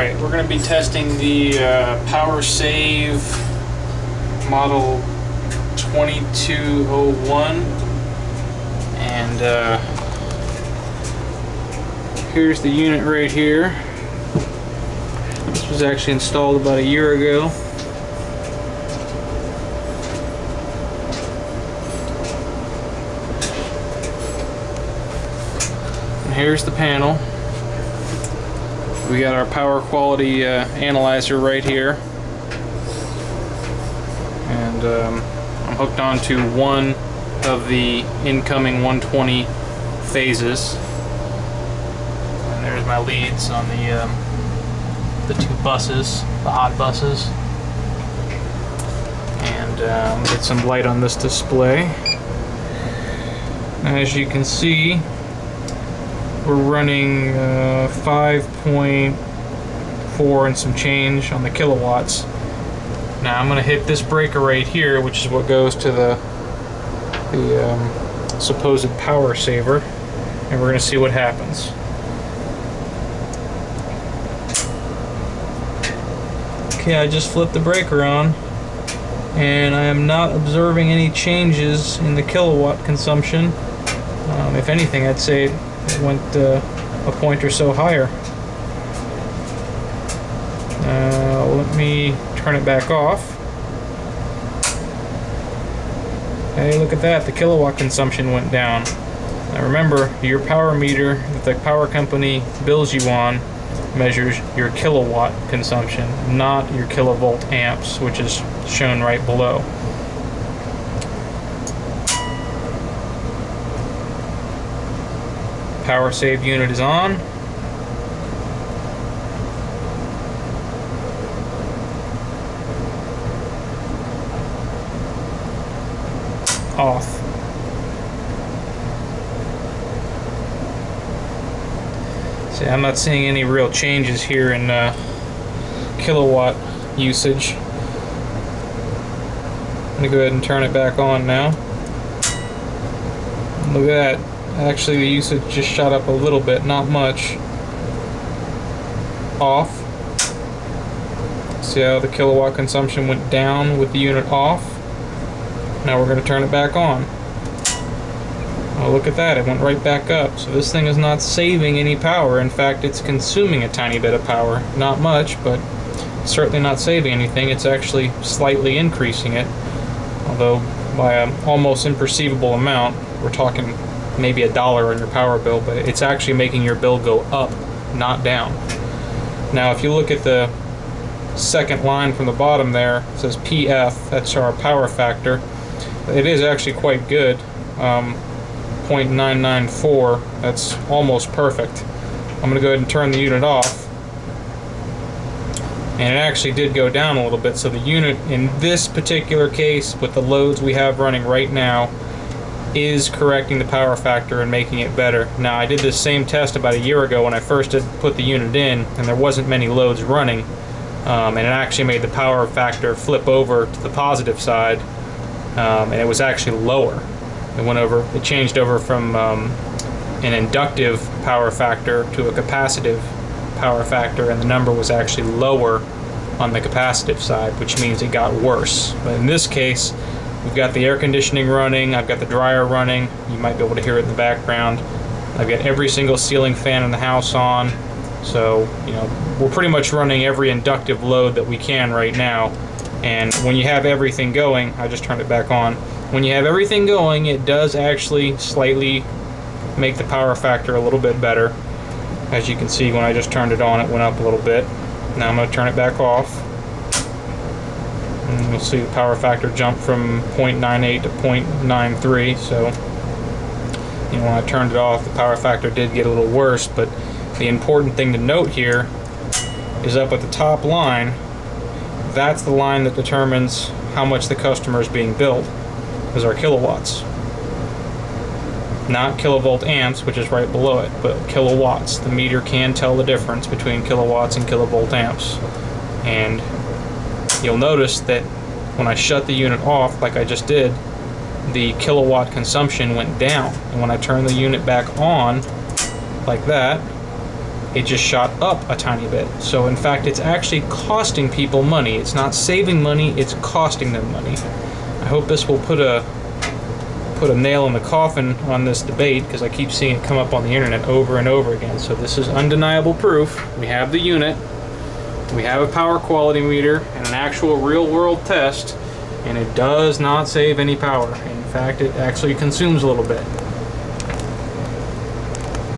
Alright, we're going to be testing the Power Save model 2201, and here's the unit right here. This was actually installed about a year ago. And here's the panel. We got our power quality analyzer right here, and I'm hooked onto one of the incoming 120 phases, and there's my leads on the two buses, the hot buses, and get some light on this display. As you can see, we're running 5.4 and some change on the kilowatts. Now I'm going to hit this breaker right here, which is what goes to the supposed power saver, and we're going to see what happens. Okay, I just flipped the breaker on, and I am not observing any changes in the kilowatt consumption. If anything, I'd say it went a point or so higher. Let me turn it back off. Hey, look at that, the kilowatt consumption went down. Now remember, your power meter that the power company bills you on measures your kilowatt consumption, not your kilovolt amps, which is shown right below. Power save unit is on. Off. See, I'm not seeing any real changes here in kilowatt usage. I'm gonna go ahead and turn it back on now. Look at that. Actually, the usage just shot up a little bit, not much. Off. See how the kilowatt consumption went down with the unit off? Now we're going to turn it back on. Oh, look at that, it went right back up. So this thing is not saving any power. In fact, it's consuming a tiny bit of power. Not much, but certainly not saving anything. It's actually slightly increasing it, although by an almost imperceivable amount. We're talking maybe $1 on your power bill, but it's actually making your bill go up, not down. Now if you look at the second line from the bottom there, it says PF, that's our power factor. It is actually quite good, 0.994, that's almost perfect. I'm going to go ahead and turn the unit off, and it actually did go down a little bit. So the unit in this particular case, with the loads we have running right now, is correcting the power factor and making it better. Now I did this same test about a year ago when I first did put the unit in, and there wasn't many loads running, and it actually made the power factor flip over to the positive side, and it was actually lower. It changed over from an inductive power factor to a capacitive power factor, and the number was actually lower on the capacitive side, which means it got worse. But in this case, we've got the air conditioning running, I've got the dryer running, you might be able to hear it in the background. I've got every single ceiling fan in the house on, so we're pretty much running every inductive load that we can right now. And when you have everything going, I just turned it back on, when you have everything going, it does actually slightly make the power factor a little bit better. As you can see, when I just turned it on, it went up a little bit. Now I'm going to turn it back off. And you'll see the power factor jump from 0.98 to 0.93. So, when I turned it off, the power factor did get a little worse. But the important thing to note here is up at the top line. That's the line that determines how much the customer is being billed, is our kilowatts. Not kilovolt amps, which is right below it, but kilowatts. The meter can tell the difference between kilowatts and kilovolt amps. And you'll notice that when I shut the unit off, like I just did, the kilowatt consumption went down. And when I turn the unit back on, like that, it just shot up a tiny bit. So in fact, it's actually costing people money. It's not saving money, it's costing them money. I hope this will put a nail in the coffin on this debate, because I keep seeing it come up on the internet over and over again. So this is undeniable proof. We have the unit, we have a power quality meter, and an actual real-world test, and it does not save any power. In fact, it actually consumes a little bit.